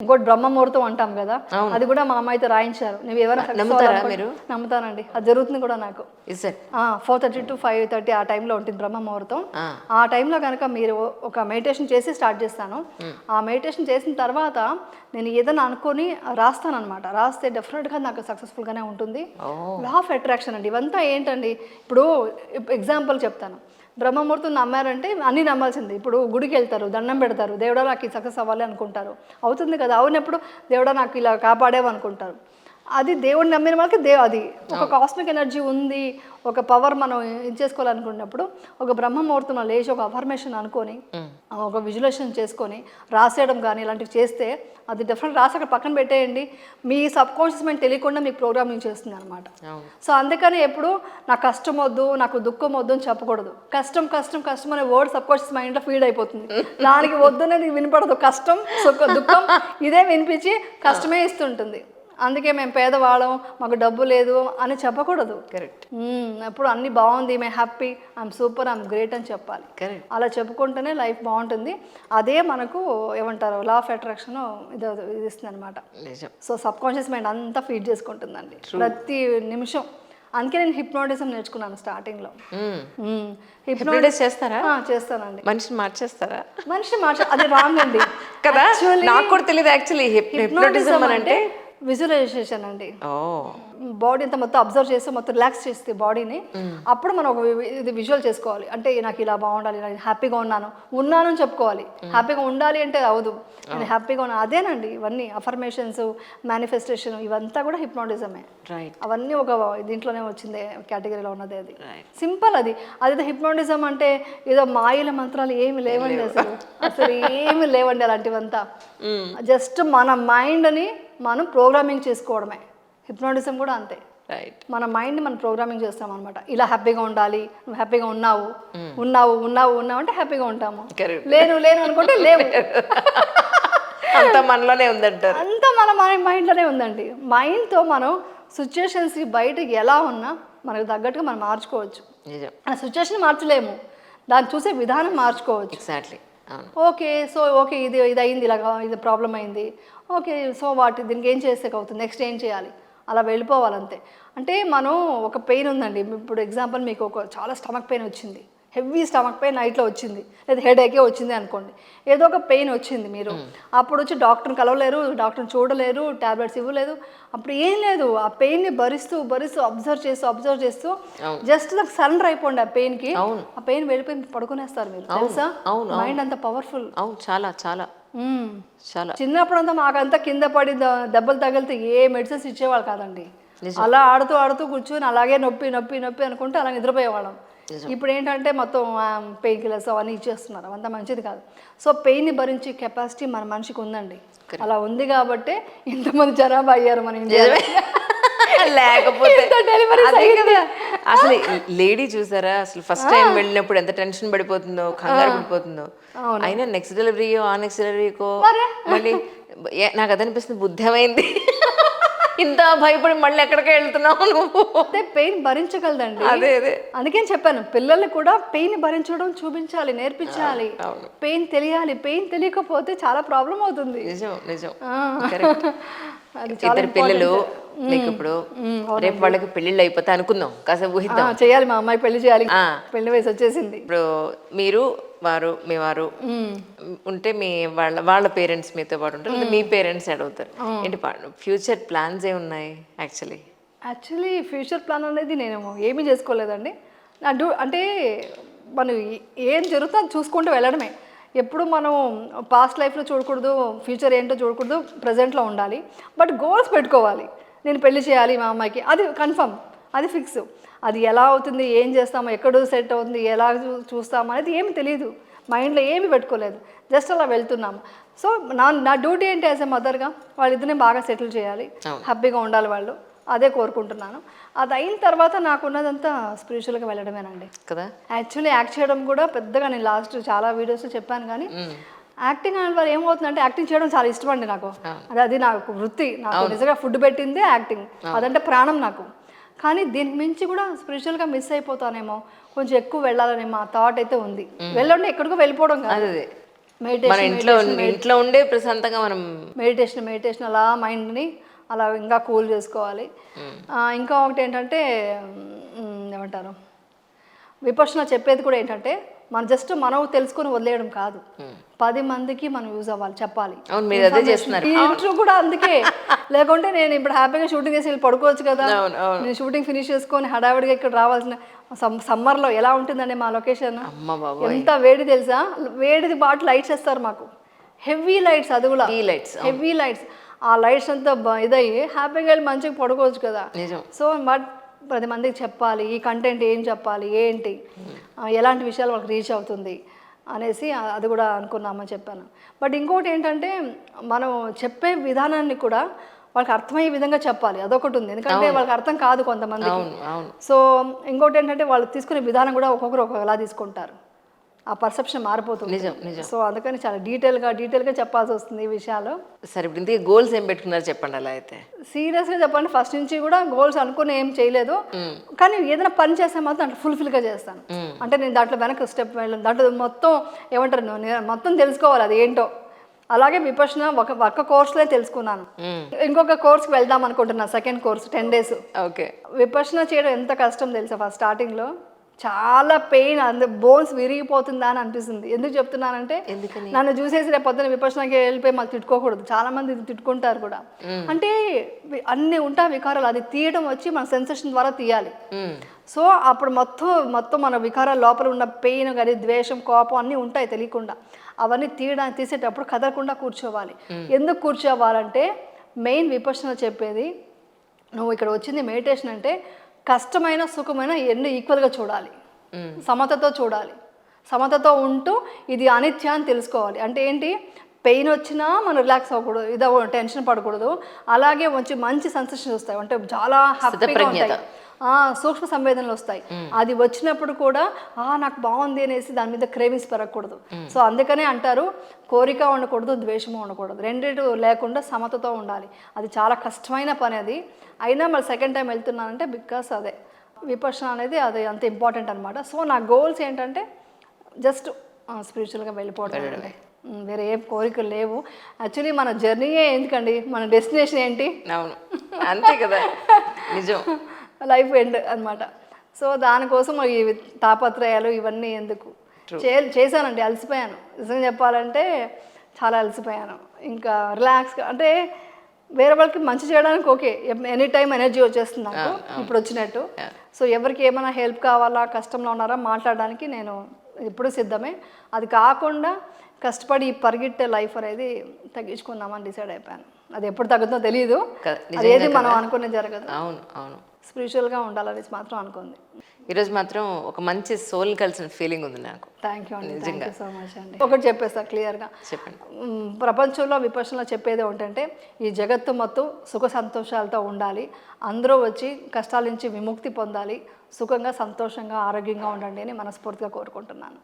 ఇంకోటి బ్రహ్మముహూర్తం అంటాం కదా, అది కూడా మా అమ్మాయితో రాయించారు. నువ్వు ఎవరైనా నమ్ముతారా మీరు? నమ్ముతానండి, అది జరుగుతుంది కూడా నాకు. 4:30 to 5:30 ఆ టైంలో ఉంటుంది బ్రహ్మముహూర్తం. ఆ టైంలో కనుక మీరు ఒక మెడిటేషన్ చేసి స్టార్ట్ చేస్తాను. ఆ మెడిటేషన్ చేసిన తర్వాత నేను ఏదైనా అనుకొని రాస్తాను అనమాట. రాస్తే డెఫినెట్గా నాకు సక్సెస్ఫుల్గానే ఉంటుంది. లా ఆఫ్ అట్రాక్షన్ అండి ఇవంతా. ఏంటండి, ఇప్పుడు ఎగ్జాంపుల్ చెప్తాను. బ్రహ్మముహూర్తం నమ్మారంటే అన్నీ నమ్మాల్సింది. ఇప్పుడు గుడికి వెళ్తారు, దండం పెడతారు, దేవుడా నాకు ఈ సక్సెస్ అవ్వాలి అనుకుంటారు. అవుతుంది కదా, అవునప్పుడు దేవుడా నాకు ఇలా కాపాడేవు అనుకుంటారు. అది దేవుడిని నమ్మిన వాళ్ళకి అది ఒక కాస్మిక్ ఎనర్జీ ఉంది, ఒక పవర్ మనం ఇచ్చేసుకోవాలనుకున్నప్పుడు ఒక బ్రహ్మముహూర్తంలో లేచి ఒక అఫర్మేషన్ అనుకొని ఒక విజువలైజేషన్ చేసుకొని రాసేయడం కానీ ఇలాంటివి చేస్తే అది డెఫినెట్ రాసి అక్కడ పక్కన పెట్టేయండి. మీ సబ్ కాన్షియస్ మైండ్ తెలియకుండా మీకు ప్రోగ్రామింగ్ చేస్తుంది అనమాట. సో అందుకని ఎప్పుడు నాకు కష్టం వద్దు, నాకు దుఃఖం వద్దు అని చెప్పకూడదు. కష్టం కష్టం కష్టం అనే వర్డ్ సబ్ కాన్షియస్ మైండ్లో ఫీడ్ అయిపోతుంది. దానికి వద్దు అనేది వినపడదు. కష్టం దుఃఖం ఇదే వినిపించి కష్టమే ఇస్తుంటుంది. అందుకే మేము పేదవాళ్ళం, మాకు డబ్బు లేదు అని చెప్పకూడదు. కరెక్ట్. అప్పుడు అన్నీ బాగుంది, మేము happy, I'm super, I'm great అని చెప్పాలి. అలా చెప్పుకుంటేనే లైఫ్ బాగుంటుంది. అదే మనకు ఏమంటారు, లా ఆఫ్ అట్రాక్షన్ ఇది ఇస్తుంది అనమాట. సో సబ్ కాన్షియస్ మైండ్ అంతా ఫీడ్ చేసుకుంటుందండి ప్రతి నిమిషం. అందుకే నేను హిప్నోటిజం నేర్చుకున్నాను స్టార్టింగ్ లో. హిప్నోటైజ్ చేస్తారా? చేస్తానండి. మనిషిని మార్చేస్తారా? అది రాంగ్ అండి కదా, నాకు కూడా తెలియదు యాక్చువల్లీ హిప్నోటిజం అంటే విజువలైజేషన్ అండి. బాడీ అంతా మొత్తం అబ్జర్వ్ చేసి మొత్తం రిలాక్స్ చేస్తే బాడీని, అప్పుడు మనం ఒక ఇది విజువల్ చేసుకోవాలి. అంటే నాకు ఇలా బాగుండాలి, నేను హ్యాపీగా ఉన్నాను అని చెప్పుకోవాలి. హ్యాపీగా ఉండాలి అంటే అవదు, నేను హ్యాపీగా ఉన్నాను అదేనండి. ఇవన్నీ అఫర్మేషన్స్, మేనిఫెస్టేషన్ ఇవంతా కూడా హిప్నోటిజమే. అవన్నీ ఒక దీంట్లోనే వచ్చింది కేటగిరీలో ఉన్నది. అది సింపుల్. అదే హిప్నోటిజం అంటే ఏదో మాయల మంత్రాలు ఏమి లేవండి, అసలు ఏమి లేవండి అలాంటివంతా. జస్ట్ మన మైండ్ని మనం ప్రోగ్రామింగ్ చేసుకోవడమే. హిప్నోటిజం కూడా అంతే. మన మైండ్ని మనం ప్రోగ్రామింగ్ చేస్తాం అనమాట. ఇలా హ్యాపీగా ఉండాలి, నువ్వు హ్యాపీగా ఉన్నావు అంటే హ్యాపీగా ఉంటాము. లేను అనుకుంటే లేవు. అంతా మనలోనే ఉందంటారు. అంతా మన మైండ్లోనే ఉందండి. మైండ్తో మనం సిచ్యుయేషన్స్ బయటకి ఎలా ఉన్నా మనకు తగ్గట్టుగా మనం మార్చుకోవచ్చు. ఆ సిచ్యుయేషన్ మార్చలేము, దాన్ని చూసే విధానం మార్చుకోవచ్చు. ఎగ్జాక్ట్లీ. ఓకే, సో ఇది అయింది, ఇలాగా ఇది ప్రాబ్లం అయింది, ఓకే సో దీనికి ఏం చేస్తే అవుతుంది, నెక్స్ట్ ఏం చేయాలి, అలా వెళ్ళిపోవాలంతే. అంటే మనం ఒక పెయిన్ ఉందండి, ఇప్పుడు ఎగ్జాంపుల్ మీకు చాలా స్టమక్ పెయిన్ వచ్చింది, హెవీ స్టమక్ పెయిన్ నైట్లో వచ్చింది, లేదా హెడేకే వచ్చింది అనుకోండి, ఏదో ఒక పెయిన్ వచ్చింది. మీరు అప్పుడు వచ్చి డాక్టర్ని కలవలేరు, డాక్టర్ని చూడలేరు, ట్యాబ్లెట్స్ ఇవ్వలేదు, అప్పుడు ఏం లేదు. ఆ పెయిన్ని భరిస్తూ అబ్జర్వ్ చేస్తూ జస్ట్ నాకు సరెండర్ అయిపోండి ఆ పెయిన్కి. ఆ పెయిన్ వెళ్ళిపోయి పడుకునేస్తారు మీరు, తెలుసా? మైండ్ అంత పవర్ఫుల్. చాలా చాలా చాలా. చిన్నప్పుడంతా మాకంతా కింద పడి దెబ్బలు తగిలితే ఏ మెడిసిన్స్ ఇచ్చేవాళ్ళు కాదండి. అలా ఆడుతూ కూర్చొని అలాగే నొప్పి అనుకుంటే అలా నిద్రపోయేవాళ్ళం. ఇప్పుడు ఏంటంటే మొత్తం పెయిన్ కిల్లర్స్ అవన్నీ ఇచ్చేస్తున్నారు, అవంతా మంచిది కాదు. సో పెయిన్ని భరించే కెపాసిటీ మన మనిషికి ఉందండి. అలా ఉంది కాబట్టి ఇంతమంది జనాభా అయ్యారు మన ఇండియాలో. లేకపోతే అసలు లేడీ చూసారా, అసలు ఫస్ట్ టైం వెళ్ళినప్పుడు ఎంత టెన్షన్ పడిపోతుందో, కంగారు పడిపోతుందో. అయినా నెక్స్ట్ డెలివరీయో నెక్స్ట్ డెలివరీకో మళ్ళీ నాకు అదనిపిస్తుంది, బుద్ధమైంది, ఇంత భయపడి మళ్ళీ ఎక్కడికి వెళ్తున్నావు నువ్వు. అదే పెయిన్ భరించగలదండి. అదే అందుకని చెప్పాను, పిల్లల్ని కూడా పెయిన్ భరించడం చూపించాలి, నేర్పించాలి. పెయిన్ తెలియాలి. పెయిన్ తెలియకపోతే చాలా ప్రాబ్లం అవుతుంది. నిజం. ఇద్దరు పిల్లలు ఇప్పుడు రేపు వాళ్ళకి పెళ్లిళ్ళు అయిపోతే అనుకుందాం, కాసేపు ఊహిద్దాం. చేయాలి, మా అమ్మాయి పెళ్లి చేయాలి, పెళ్లి వయసు వచ్చేసింది. ఇప్పుడు మీరు మీ వారు ఉంటే మీ వాళ్ళ పేరెంట్స్ మీతో పాటు ఉంటారు, మీ పేరెంట్స్ అడుగుతారు ఏంటి ఫ్యూచర్ ప్లాన్స్ ఏమున్నాయి? యాక్చువల్లీ ఫ్యూచర్ ప్లాన్ అనేది నేను ఏమీ చేసుకోలేదండి. అంటే మనం ఏం జరుగుతుందో చూసుకుంటూ వెళ్ళడమే. ఎప్పుడు మనం పాస్ట్ లైఫ్లో చూడకూడదు, ఫ్యూచర్ ఏంటో చూడకూడదు, ప్రజెంట్లో ఉండాలి. బట్ గోల్స్ పెట్టుకోవాలి. నేను పెళ్లి చేయాలి మా అమ్మాయికి, అది కన్ఫర్మ్, అది ఫిక్స్. అది ఎలా అవుతుంది, ఏం చేస్తామో, ఎక్కడ సెట్ అవుతుంది, ఎలా చూస్తామో అనేది ఏమి తెలియదు, మైండ్లో ఏమి పెట్టుకోలేదు, జస్ట్ అలా వెళ్తున్నాము. సో నా డ్యూటీ ఏంటి యాజ్ ఎ మదర్గా, వాళ్ళిద్దరిని బాగా సెటిల్ చేయాలి, హ్యాపీగా ఉండాలి వాళ్ళు, అదే కోరుకుంటున్నాను. అది అయిన తర్వాత నాకున్నదంతా స్పిరిచువల్గా వెళ్ళడమేనండి కదా. యాక్చువల్లీ యాక్ట్ చేయడం కూడా పెద్దగా నేను లాస్ట్ చాలా వీడియోస్లో చెప్పాను, కానీ యాక్టింగ్ అనే వాళ్ళు ఏమవుతుందంటే యాక్టింగ్ చేయడం చాలా ఇష్టం అండి నాకు. అది నాకు వృత్తి, నాకు నిజంగా ఫుడ్ పెట్టిందే యాక్టింగ్, అదంటే ప్రాణం నాకు. కానీ దీనికి మించి కూడా స్పిరిచువల్గా మిస్ అయిపోతానేమో, కొంచెం ఎక్కువ వెళ్ళాలనేమో ఆ థాట్ అయితే ఉంది. వెళ్ళండి, ఎక్కడికో వెళ్ళిపోవడం కాదు, మన ఇంట్లో ఉండే ప్రశాంతంగా మనం మెడిటేషన్ అలా మైండ్ని అలా ఇంకా కూల్ చేసుకోవాలి. ఇంకా ఒకటి ఏంటంటే ఏమంటారు, విపర్శన చెప్పేది కూడా ఏంటంటే మనం తెలుసుకొని వదిలేయడం కాదు, 10 మందికి మనం యూజ్ అవ్వాలి, చెప్పాలి. ఇంట్రో కూడా అందుకే, లేకుంటే నేను ఇప్పుడు హ్యాపీగా షూటింగ్ చేసి వెళ్ళి పడుకోవచ్చు కదా. నేను షూటింగ్ ఫినిష్ చేసుకొని హడావిడిగా ఇక్కడ రావాల్సిన సమ్మర్లో ఎలా ఉంటుందండి మా లొకేషన్, ఎంత వేడి తెలుసా, వేడిది బాటు లైట్స్ వేస్తారు మాకు, హెవీ లైట్స్, అది కూడా హెవీ లైట్స్. ఆ లైట్స్ అంతా ఇదయ్యి హ్యాపీగా వెళ్ళి మంచిగా పడుకోవచ్చు కదా. సో బట్ 10 మందికి చెప్పాలి, ఈ కంటెంట్ ఏం చెప్పాలి, ఏంటి, ఎలాంటి విషయాలు వాళ్ళకి రీచ్ అవుతుంది అనేసి అది కూడా అనుకున్నామని చెప్పాను. బట్ ఇంకోటి ఏంటంటే మనం చెప్పే విధానాన్ని కూడా వాళ్ళకి అర్థమయ్యే విధంగా చెప్పాలి, అదొకటి ఉంది. ఎందుకంటే వాళ్ళకి అర్థం కాదు కొంతమందికి. సో ఇంకోటి ఏంటంటే వాళ్ళు తీసుకునే విధానం కూడా ఒక్కొక్కరు ఒక్కొక్కలా తీసుకుంటారు, ఆ పర్సెప్షన్ మారిపోతుంది. సో అందుకని చాలా డీటెయిల్గా చెప్పాల్సి వస్తుంది ఈ విషయాలు. సరే, ఇప్పుడు ఇంతకీ గోల్స్ ఏం పెట్టుకున్నారు చెప్పండి. అలా అయితే సీరియస్గా చెప్పండి, ఫస్ట్ నుంచి కూడా గోల్స్ అనుకుని ఏం చేయలేదు. కానీ ఏదైనా పని చేస్తే మాత్రం దాంట్లో ఫుల్ఫిల్గా చేస్తాను. అంటే నేను దాంట్లో వెనక స్టెప్ వెళ్ళను, దాంట్లో మొత్తం ఏమంటారు మొత్తం తెలుసుకోవాలి అది ఏంటో. అలాగే విపర్శన ఒక్క కోర్సులో తెలుసుకున్నాను. ఇంకొక కోర్స్కి వెళ్దాం అనుకుంటున్నాను, సెకండ్ కోర్స్ 10 days. ఓకే. విపర్శన చేయడం ఎంత కష్టం తెలుసా, ఫస్ట్ స్టార్టింగ్లో చాలా పెయిన్, బోన్స్ విరిగిపోతుందా అని అనిపిస్తుంది. ఎందుకు చెప్తున్నానంటే నన్ను చూసేసి రేపు పొద్దున విపర్శనకి వెళ్ళిపోయి మాకు తిట్టుకోకూడదు, చాలా మంది తిట్టుకుంటారు కూడా. అంటే అన్ని ఉంటా వికారాలు, అది తీయడం వచ్చి మన సెన్సేషన్ ద్వారా తీయాలి. సో అప్పుడు మొత్తం మన వికారాల లోపల ఉన్న పెయిన్ కానీ ద్వేషం కోపం అన్నీ ఉంటాయి తెలియకుండా. అవన్నీ తీసేటప్పుడు కదలకుండా కూర్చోవాలి. ఎందుకు కూర్చోవాలంటే మెయిన్ విపర్శన చెప్పేది, నువ్వు ఇక్కడ వచ్చింది మెడిటేషన్ అంటే కష్టమైన సుఖమైన ఎన్ని ఈక్వల్గా చూడాలి, సమతతో చూడాలి. సమతతో ఉంటూ ఇది అనిత్య అని తెలుసుకోవాలి. అంటే ఏంటి, పెయిన్ వచ్చినా మనం రిలాక్స్ అవ్వకూడదు, టెన్షన్ పడకూడదు. అలాగే మంచి సెన్సేషన్స్ వస్తాయి, అంటే చాలా హ్యాపీగా ఉంటాయి, సూక్ష్మ సంవేదనలు వస్తాయి. అది వచ్చినప్పుడు కూడా నాకు బాగుంది అనేసి దాని మీద క్రేవింగ్స్ పెరగకూడదు. సో అందుకనే అంటారు, కోరిక ఉండకూడదు, ద్వేషము ఉండకూడదు, రెండిటి లేకుండా సమతతో ఉండాలి. అది చాలా కష్టమైన పని అది. అయినా మరి సెకండ్ టైం వెళ్తున్నానంటే బికాస్ అదే విపర్శన అనేది అది అంత ఇంపార్టెంట్ అనమాట. సో నా గోల్స్ ఏంటంటే జస్ట్ స్పిరిచువల్గా వెళ్ళిపోవడం, వేరే ఏం కోరికలు లేవు. యాక్చువల్లీ మన జర్నీయే ఎందుకండి, మన డెస్టినేషన్ ఏంటి? అవును, అంతే కదా, నిజం, లైఫ్ ఎండ్ అనమాట. సో దానికోసం ఈ తాపత్రయాలు ఇవన్నీ ఎందుకు చేశానండి. అలసిపోయాను, నిజంగా చెప్పాలంటే చాలా అలసిపోయాను. ఇంకా రిలాక్స్గా, అంటే వేరే వాళ్ళకి మంచి చేయడానికి ఓకే, ఎనీ టైం ఎనర్జీ వచ్చేస్తుంది నాకు ఇప్పుడు వచ్చినట్టు. సో ఎవరికి ఏమైనా హెల్ప్ కావాలా, కష్టంలో ఉన్నారా మాట్లాడడానికి నేను ఇప్పుడు సిద్ధమే. అది కాకుండా కష్టపడి పరిగెట్టే లైఫ్ అనేది తగ్గించుకుందామని డిసైడ్ అయిపోయాను. అది ఎప్పుడు తగ్గుతుందో తెలియదు, అదేది మనం అనుకునే జరగదు. అవును అవును, స్పిరిచువల్గా ఉండాలనేసి మాత్రం అనుకుంది. ఈరోజు మాత్రం ఒక మంచి సోల్ కలిసిన ఫీలింగ్ ఉంది నాకు. థ్యాంక్ యూ అండి, థ్యాంక్ యూ సో మచ్ అండి. ఒకటి చెప్పేస్తా క్లియర్గా, చెప్పండి. ప్రపంచంలో విపర్శనలో చెప్పేది ఏంటంటే ఈ జగత్తు మొత్తం సుఖ సంతోషాలతో ఉండాలి, అందరూ వచ్చి కష్టాల నుంచి విముక్తి పొందాలి, సుఖంగా సంతోషంగా ఆరోగ్యంగా ఉండండి అని మనస్ఫూర్తిగా కోరుకుంటున్నాను.